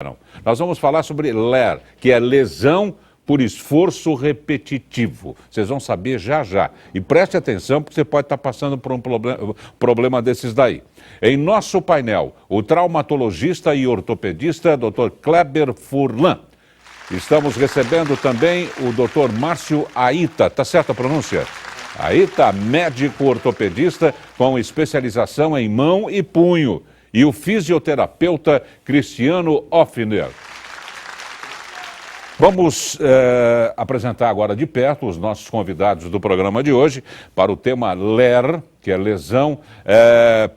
Não. Nós vamos falar sobre LER, que é lesão por esforço repetitivo. Vocês vão saber já já. E preste atenção, porque você pode estar passando por um problema desses daí. Em nosso painel, o traumatologista e ortopedista Dr. Kleber Furlan. Estamos recebendo também o Dr. Márcio Aita, tá certa a pronúncia? Aita, médico ortopedista com especialização em mão e punho. E o fisioterapeuta Cristiano Offner. Vamos apresentar agora de perto os nossos convidados do programa de hoje para o tema LER, que é lesão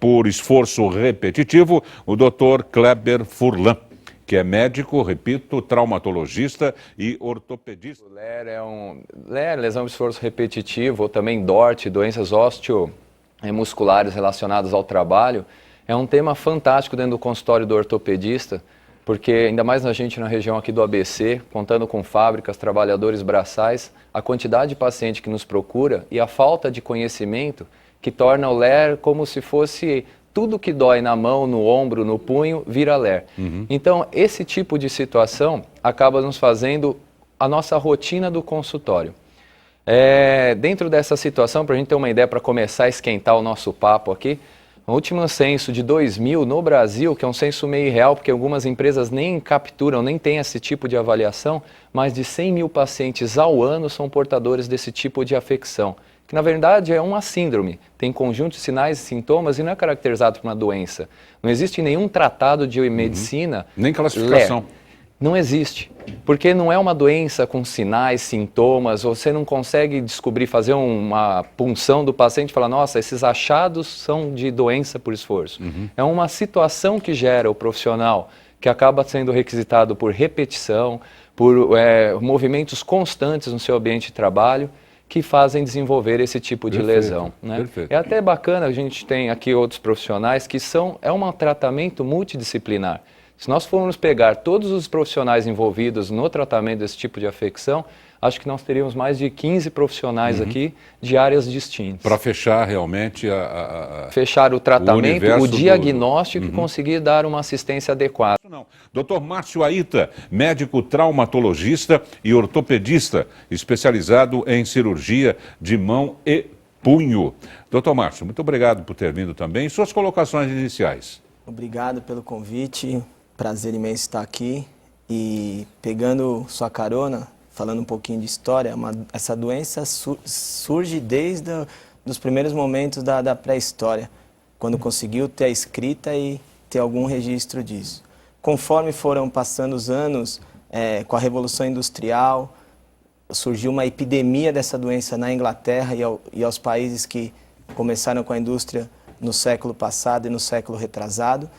por esforço repetitivo, o Dr. Kleber Furlan, que é médico, repito, traumatologista e ortopedista. O LER, lesão por esforço repetitivo, ou também DORT, doenças osteomusculares relacionadas ao trabalho, é um tema fantástico dentro do consultório do ortopedista, porque ainda mais na gente na região aqui do ABC, contando com fábricas, trabalhadores braçais, a quantidade de paciente que nos procura e a falta de conhecimento que torna o LER como se fosse tudo que dói na mão, no ombro, no punho, vira LER. Então, esse tipo de situação acaba nos fazendo a nossa rotina do consultório. Dentro dessa situação, para a gente ter uma ideia, para começar a esquentar o nosso papo aqui, o último censo de 2000 no Brasil, que é um censo meio irreal, porque algumas empresas nem capturam, nem têm esse tipo de avaliação, mais de 100 mil pacientes ao ano são portadores desse tipo de afecção, que na verdade é uma síndrome, tem conjunto de sinais e sintomas e não é caracterizado por uma doença. Não existe nenhum tratado de medicina... Nem classificação. LER. Não existe, porque não é uma doença com sinais, sintomas, você não consegue descobrir, fazer uma punção do paciente e falar, nossa, esses achados são de doença por esforço. É uma situação que gera o profissional, que acaba sendo requisitado por repetição, por movimentos constantes no seu ambiente de trabalho, que fazem desenvolver esse tipo de lesão. Né? Perfeito. É até bacana, a gente tem aqui outros profissionais que é um tratamento multidisciplinar. Se nós formos pegar todos os profissionais envolvidos no tratamento desse tipo de afecção, acho que nós teríamos mais de 15 profissionais aqui de áreas distintas. Para fechar realmente fechar o tratamento, o diagnóstico e conseguir dar uma assistência adequada. Não. Dr. Márcio Aita, médico traumatologista e ortopedista, especializado em cirurgia de mão e punho. Dr. Márcio, muito obrigado por ter vindo também. Suas colocações iniciais. Obrigado pelo convite. Prazer imenso estar aqui e pegando sua carona, falando um pouquinho de história, essa doença surge desde os primeiros momentos da pré-história, quando conseguiu ter a escrita e ter algum registro disso. Conforme foram passando os anos, com a Revolução Industrial, surgiu uma epidemia dessa doença na Inglaterra e aos países que começaram com a indústria no século passado e no século retrasado,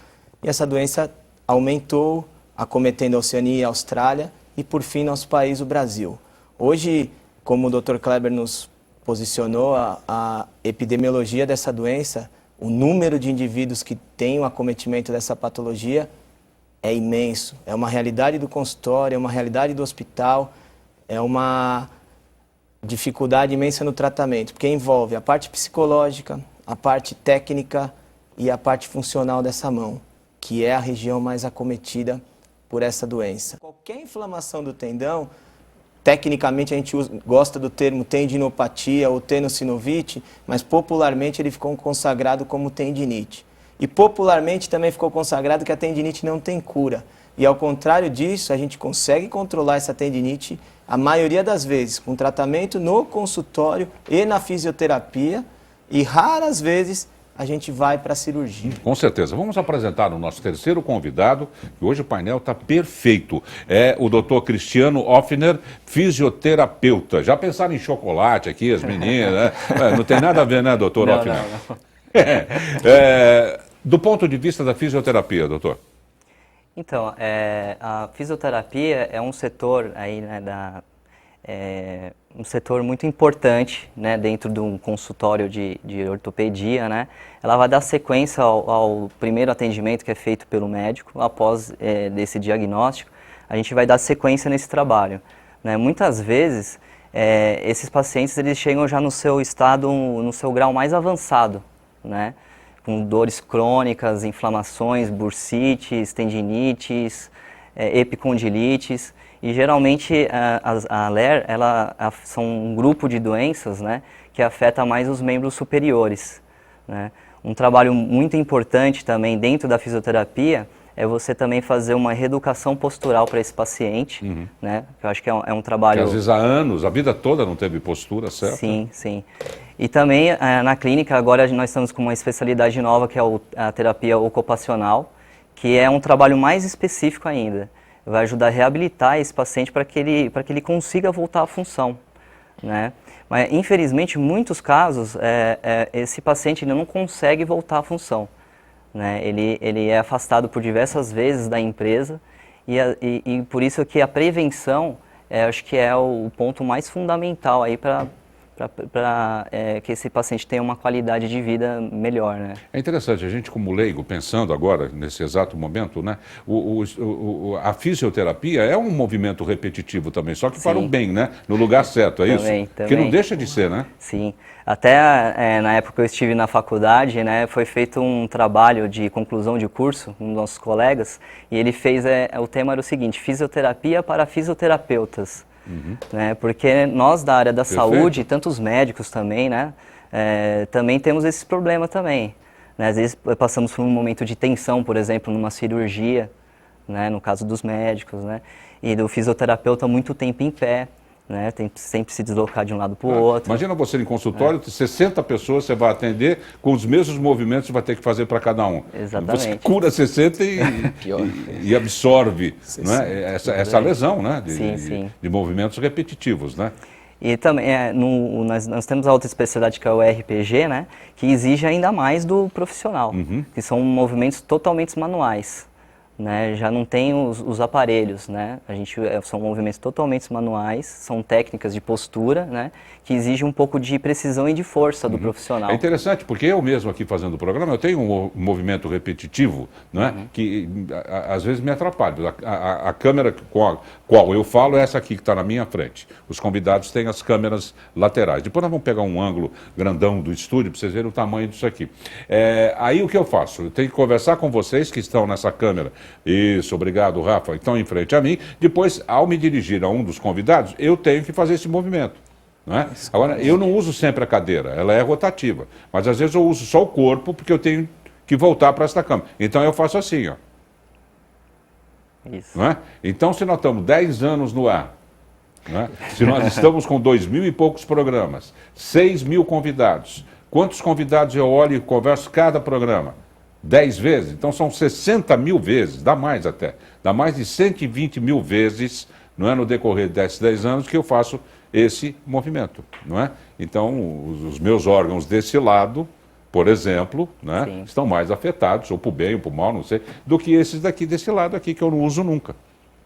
e essa doença aumentou, acometendo a Oceania e a Austrália, e por fim nosso país, o Brasil. Hoje, como o Dr. Kleber nos posicionou, a epidemiologia dessa doença, o número de indivíduos que têm o acometimento dessa patologia é imenso. É uma realidade do consultório, é uma realidade do hospital, é uma dificuldade imensa no tratamento, porque envolve a parte psicológica, a parte técnica e a parte funcional dessa mão, que é a região mais acometida por essa doença. Qualquer inflamação do tendão, tecnicamente a gente gosta do termo tendinopatia ou tenossinovite, mas popularmente ele ficou consagrado como tendinite. E popularmente também ficou consagrado que a tendinite não tem cura. E ao contrário disso, a gente consegue controlar essa tendinite, a maioria das vezes, com tratamento no consultório e na fisioterapia, e raras vezes a gente vai para a cirurgia. Com certeza. Vamos apresentar o nosso terceiro convidado, que hoje o painel está perfeito. É o Dr. Cristiano Offner, fisioterapeuta. Já pensaram em chocolate aqui, as meninas, né? Não tem nada a ver, né, doutor Offner? Não. Do ponto de vista da fisioterapia, doutor? Então, a fisioterapia é um setor aí, né, um setor muito importante, né, dentro de um consultório de ortopedia, né? Ela vai dar sequência ao primeiro atendimento que é feito pelo médico. Após desse diagnóstico, a gente vai dar sequência nesse trabalho, né? Muitas vezes, esses pacientes eles chegam já no seu estado, no seu grau mais avançado, né? Com dores crônicas, inflamações, bursites, tendinites, epicondilites, e geralmente a LER são um grupo de doenças, né, que afeta mais os membros superiores, né. Um trabalho muito importante também dentro da fisioterapia é você também fazer uma reeducação postural para esse paciente, né? Eu acho que é um trabalho... Que às vezes há anos, a vida toda não teve postura certa. Sim, sim. E também na clínica agora nós estamos com uma especialidade nova que é a terapia ocupacional, que é um trabalho mais específico ainda. Vai ajudar a reabilitar esse paciente para que ele consiga voltar à função, né? Mas infelizmente em muitos casos esse paciente ele não consegue voltar à função, né? Ele é afastado por diversas vezes da empresa e por isso que a prevenção acho que é o ponto mais fundamental aí para que esse paciente tenha uma qualidade de vida melhor, né? É interessante, a gente como leigo, pensando agora, nesse exato momento, né, a fisioterapia é um movimento repetitivo também, só que para o bem, né? No lugar certo, é também, isso? Também. Que não deixa de ser, né? Sim. Até na época que eu estive na faculdade, né, foi feito um trabalho de conclusão de curso com nossos colegas, e ele fez, o tema era o seguinte, fisioterapia para fisioterapeutas. Né, porque nós da área da saúde, tanto os médicos também, né, também temos esse problema também. Né, às vezes passamos por um momento de tensão, por exemplo, numa cirurgia, né, no caso dos médicos, né, e do fisioterapeuta muito tempo em pé. Né, tem que sempre se deslocar de um lado para o outro. Imagina você em consultório, 60 pessoas você vai atender, com os mesmos movimentos você vai ter que fazer para cada um. Exatamente. Você cura 60 e absorve, né, essa lesão, né, de movimentos repetitivos, né? E também nós temos a outra especialidade que é o RPG, né, que exige ainda mais do profissional, que são movimentos totalmente manuais. Né, já não tem os aparelhos, né? São movimentos totalmente manuais, são técnicas de postura, né, que exigem um pouco de precisão e de força do profissional. É interessante, porque eu mesmo aqui fazendo o programa, eu tenho um movimento repetitivo, né, que às vezes me atrapalha. A câmera com a qual eu falo é essa aqui que está na minha frente. Os convidados têm as câmeras laterais. Depois nós vamos pegar um ângulo grandão do estúdio para vocês verem o tamanho disso aqui. Aí o que eu faço? Eu tenho que conversar com vocês que estão nessa câmera. Isso, obrigado, Rafa. Então, em frente a mim. Depois, ao me dirigir a um dos convidados, eu tenho que fazer esse movimento. Não é? Agora, eu não uso sempre a cadeira, ela é rotativa. Mas, às vezes, eu uso só o corpo, porque eu tenho que voltar para esta câmera. Então, eu faço assim, ó. Isso. Não é? Então, se nós estamos 10 anos no ar, não é? Se nós estamos com 2.000 e poucos programas, 6.000 convidados, quantos convidados eu olho e converso cada programa? 10 vezes, então são 60 mil vezes, dá mais até, dá mais de 120 mil vezes, não é, no decorrer desses 10 anos que eu faço esse movimento, não é? Então, os meus órgãos desse lado, por exemplo, né, estão mais afetados, ou para o bem ou para o mal, não sei, do que esses daqui desse lado aqui, que eu não uso nunca,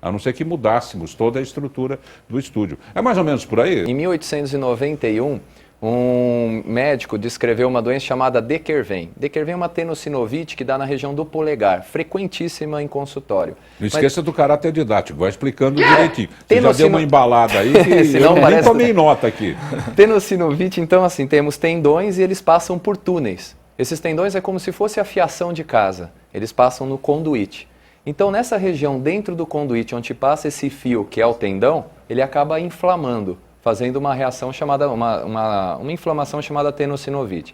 a não ser que mudássemos toda a estrutura do estúdio. É mais ou menos por aí? Em 1891, um médico descreveu uma doença chamada Dequervain. Dequervain é uma tenossinovite que dá na região do polegar, frequentíssima em consultório. Não esqueça do caráter didático, vai explicando direitinho. Você já deu uma embalada aí que Senão eu nem tomei nota aqui. Tenossinovite, então, assim, temos tendões e eles passam por túneis. Esses tendões é como se fosse a fiação de casa, eles passam no conduíte. Então, nessa região dentro do conduíte, onde passa esse fio, que é o tendão, ele acaba inflamando, fazendo uma reação chamada, uma inflamação chamada tenossinovite.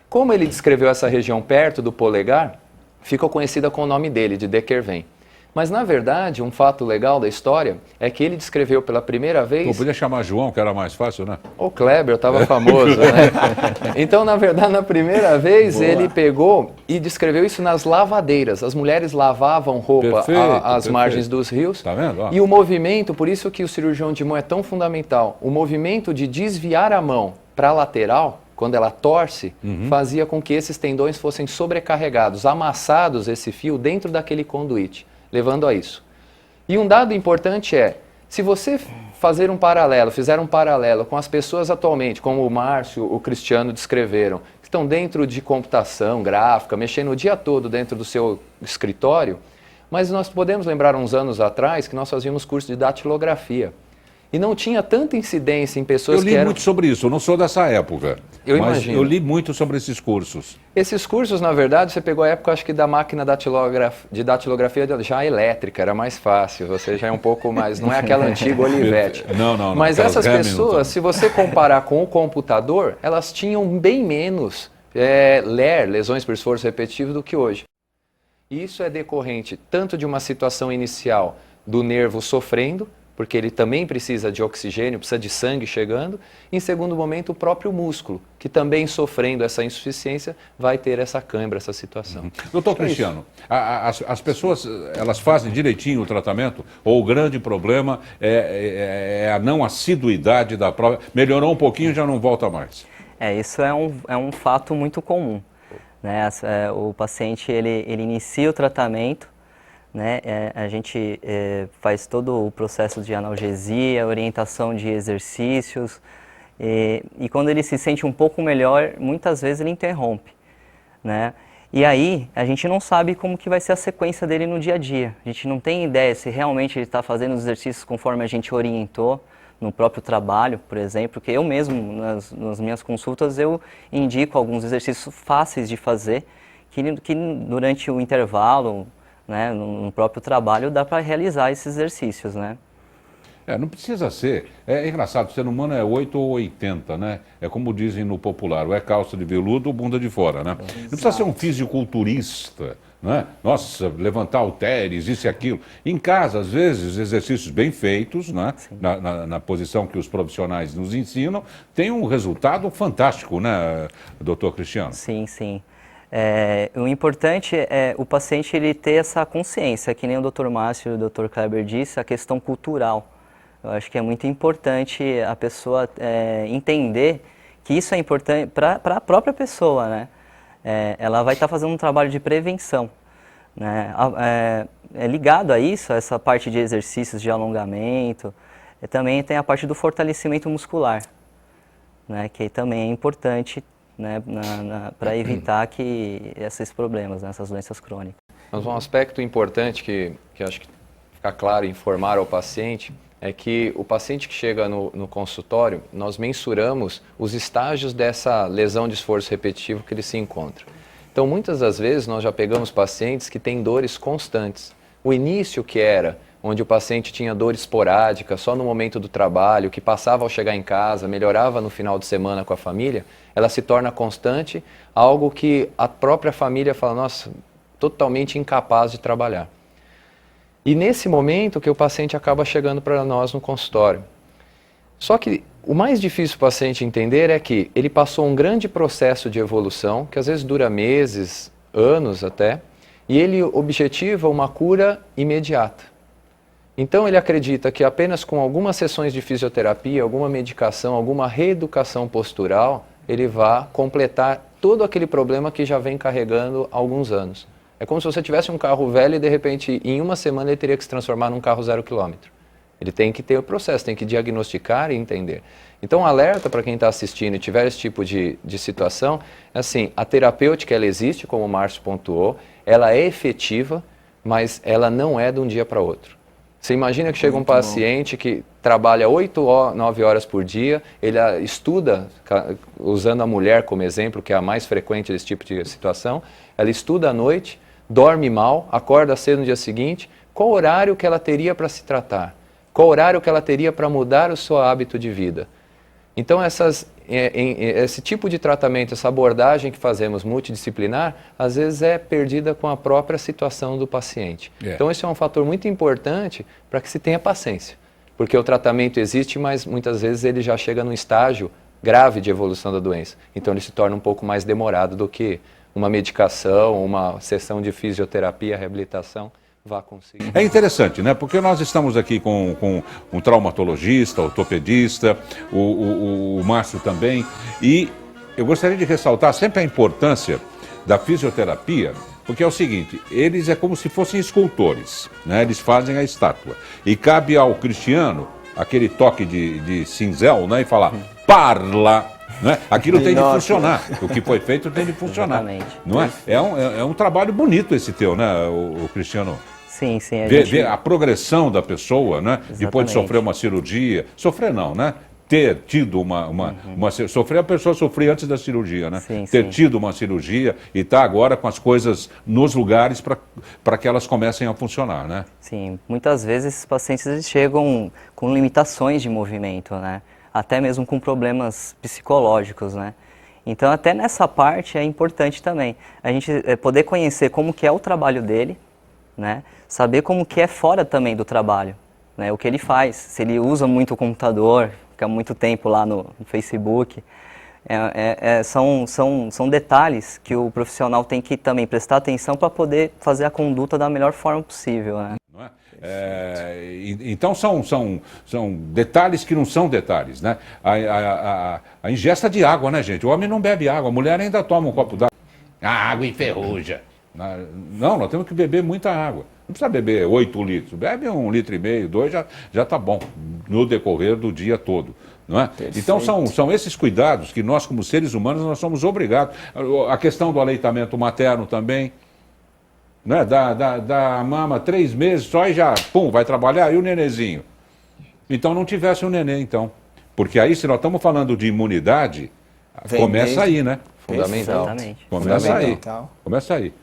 Como ele descreveu essa região perto do polegar, ficou conhecida com o nome dele, de Dequervain. Mas, na verdade, um fato legal da história é que ele descreveu pela primeira vez... Pô, podia chamar João, que era mais fácil, né? O Kleber estava famoso, né? Então, na verdade, na primeira vez, ele pegou e descreveu isso nas lavadeiras. As mulheres lavavam roupa às margens dos rios. Tá vendo? E o movimento, por isso que o cirurgião de mão é tão fundamental, o movimento de desviar a mão para a lateral, quando ela torce, fazia com que esses tendões fossem sobrecarregados, amassados esse fio dentro daquele conduíte, levando a isso. E um dado importante é, se você fizer um paralelo com as pessoas atualmente, como o Márcio, o Cristiano descreveram, que estão dentro de computação, gráfica, mexendo o dia todo dentro do seu escritório, mas nós podemos lembrar uns anos atrás que nós fazíamos curso de datilografia. e não tinha tanta incidência em pessoas Eu li que eram... muito sobre isso, eu não sou dessa época. Eu mas imagino. eu li muito sobre esses cursos. Esses cursos, na verdade, você pegou a época, acho que da máquina de datilografia já elétrica, era mais fácil, você já é um pouco mais, não é aquela antiga Olivetti. Não. Mas aquelas essas Hamilton. pessoas, se você comparar com o computador, elas tinham bem menos LER, lesões por esforço repetitivo, do que hoje. Isso é decorrente tanto de uma situação inicial do nervo sofrendo, porque ele também precisa de oxigênio, precisa de sangue chegando. Em segundo momento, o próprio músculo, que também sofrendo essa insuficiência, vai ter essa cãibra, essa situação. Doutor Cristiano, as pessoas, elas fazem direitinho o tratamento? Ou o grande problema é a não assiduidade da prova? Melhorou um pouquinho e já não volta mais? Isso é um fato muito comum, né? O paciente, ele inicia o tratamento, né? A gente faz todo o processo de analgesia, orientação de exercícios, e quando ele se sente um pouco melhor, muitas vezes ele interrompe, né? E aí a gente não sabe como que vai ser a sequência dele no dia a dia. A gente não tem ideia se realmente ele está fazendo os exercícios conforme a gente orientou no próprio trabalho, por exemplo, porque eu mesmo, nas minhas consultas, eu indico alguns exercícios fáceis de fazer, que durante o intervalo, né, no próprio trabalho, dá para realizar esses exercícios, né? Não precisa ser. É engraçado, o ser humano é 8 ou 80, né? É como dizem no popular, ou é calça de veludo ou bunda de fora, né? Não precisa ser um fisiculturista, né? Nossa, levantar halteres, isso e aquilo. Em casa, às vezes, exercícios bem feitos, né? Na posição que os profissionais nos ensinam, tem um resultado fantástico, né, doutor Cristiano? Sim. O importante é o paciente ele ter essa consciência, que nem o Dr. Márcio e o Dr. Kleber disse, a questão cultural. Eu acho que é muito importante a pessoa entender que isso é importante para a própria pessoa, né? Ela vai estar fazendo um trabalho de prevenção, né? Ligado a isso, a essa parte de exercícios de alongamento, também tem a parte do fortalecimento muscular, né? Que também é importante, né, para evitar esses problemas, né, essas doenças crônicas. Mas um aspecto importante que acho que fica claro informar ao paciente é que o paciente que chega no consultório, nós mensuramos os estágios dessa lesão de esforço repetitivo que ele se encontra. Então, muitas das vezes, nós já pegamos pacientes que têm dores constantes. O início que era, onde o paciente tinha dor esporádica, só no momento do trabalho, que passava ao chegar em casa, melhorava no final de semana com a família, ela se torna constante, algo que a própria família fala, nossa, totalmente incapaz de trabalhar. E nesse momento que o paciente acaba chegando para nós no consultório. Só que o mais difícil para o paciente entender é que ele passou um grande processo de evolução, que às vezes dura meses, anos até, e ele objetiva uma cura imediata. Então ele acredita que apenas com algumas sessões de fisioterapia, alguma medicação, alguma reeducação postural, ele vai completar todo aquele problema que já vem carregando há alguns anos. É como se você tivesse um carro velho e de repente em uma semana ele teria que se transformar num carro 0 km. Ele tem que ter o processo, tem que diagnosticar e entender. Então, alerta para quem está assistindo e tiver esse tipo de situação, é assim, a terapêutica ela existe, como o Márcio pontuou, ela é efetiva, mas ela não é de um dia para outro. Você imagina que chega um paciente que trabalha 8 ou 9 horas por dia, ele estuda, usando a mulher como exemplo, que é a mais frequente desse tipo de situação, ela estuda à noite, dorme mal, acorda cedo no dia seguinte, qual horário que ela teria para se tratar? Qual horário que ela teria para mudar o seu hábito de vida? Então, esse tipo de tratamento, essa abordagem que fazemos multidisciplinar, às vezes é perdida com a própria situação do paciente. Então, esse é um fator muito importante para que se tenha paciência. Porque o tratamento existe, mas muitas vezes ele já chega num estágio grave de evolução da doença. Então, ele se torna um pouco mais demorado do que uma medicação, uma sessão de fisioterapia, reabilitação vá conseguir. É interessante, né? Porque nós estamos aqui com um traumatologista, ortopedista, o Márcio também, e eu gostaria de ressaltar sempre a importância da fisioterapia, porque é o seguinte, eles é como se fossem escultores, né? Eles fazem a estátua. E cabe ao Cristiano aquele toque de cinzel, né? E falar, parla! Né? Aquilo tem de funcionar, o que foi feito tem de funcionar. Exatamente. Não é? É um trabalho bonito esse teu, né, o Cristiano? Sim, sim. Ver a progressão da pessoa, né? Depois de Exatamente. sofrer uma cirurgia. Sofrer não, né? Ter tido sofrer, a pessoa sofria antes da cirurgia, né? Sim, ter sim. tido uma cirurgia e estar agora com as coisas nos lugares para que elas comecem a funcionar, né? Sim, muitas vezes esses pacientes eles chegam com limitações de movimento, né? Até mesmo com problemas psicológicos, né? Então até nessa parte é importante também a gente poder conhecer como que é o trabalho dele, né? Saber como que é fora também do trabalho, né? O que ele faz, se ele usa muito o computador, fica muito tempo lá no Facebook. São detalhes que o profissional tem que também prestar atenção para poder fazer a conduta da melhor forma possível, né? Não é? Então são detalhes que não são detalhes, né? A ingesta de água, né, gente? O homem não bebe água, a mulher ainda toma um copo d'água. A água enferruja. Não, nós temos que beber muita água. Não precisa beber 8 litros, bebe 1,5 litro, 2 já está bom no decorrer do dia todo. Não é? Então são esses cuidados que nós, como seres humanos, nós somos obrigados. A questão do aleitamento materno também. Né? Da mama 3 meses só e já, pum, vai trabalhar, e o nenenzinho? Então não tivesse um neném, então. Porque aí, se nós estamos falando de imunidade, começa aí, né? Fundamental. Exatamente. Começa aí. Fundamental. Começa aí.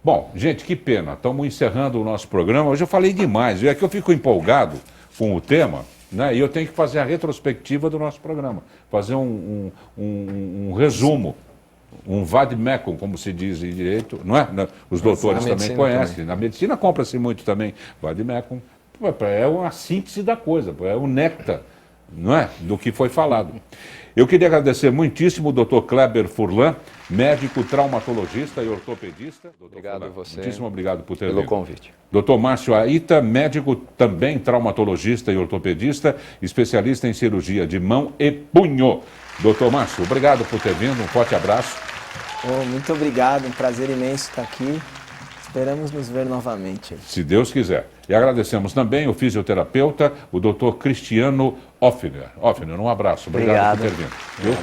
Bom, gente, que pena. Estamos encerrando o nosso programa. Hoje eu falei demais. E é que eu fico empolgado com o tema, né? E eu tenho que fazer a retrospectiva do nosso programa. Fazer um resumo. Um vademecum, como se diz em direito, não é? Os doutores também conhecem. Também. Na medicina compra-se muito também vademecum. É uma síntese da coisa, é o néctar, não é? Do que foi falado. Eu queria agradecer muitíssimo o Dr. Kleber Furlan, médico traumatologista e ortopedista. Obrigado a você. Muitíssimo obrigado por ter Pelo vindo. convite. Dr. Márcio Aita, médico também traumatologista e ortopedista, especialista em cirurgia de mão e punho. Dr. Márcio, obrigado por ter vindo, um forte abraço. Muito obrigado, um prazer imenso estar aqui. Esperamos nos ver novamente. Se Deus quiser. E agradecemos também o fisioterapeuta, o Dr. Cristiano Offner. Offner, um abraço. Obrigado por ter vindo. Viu?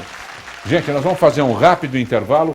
Gente, nós vamos fazer um rápido intervalo.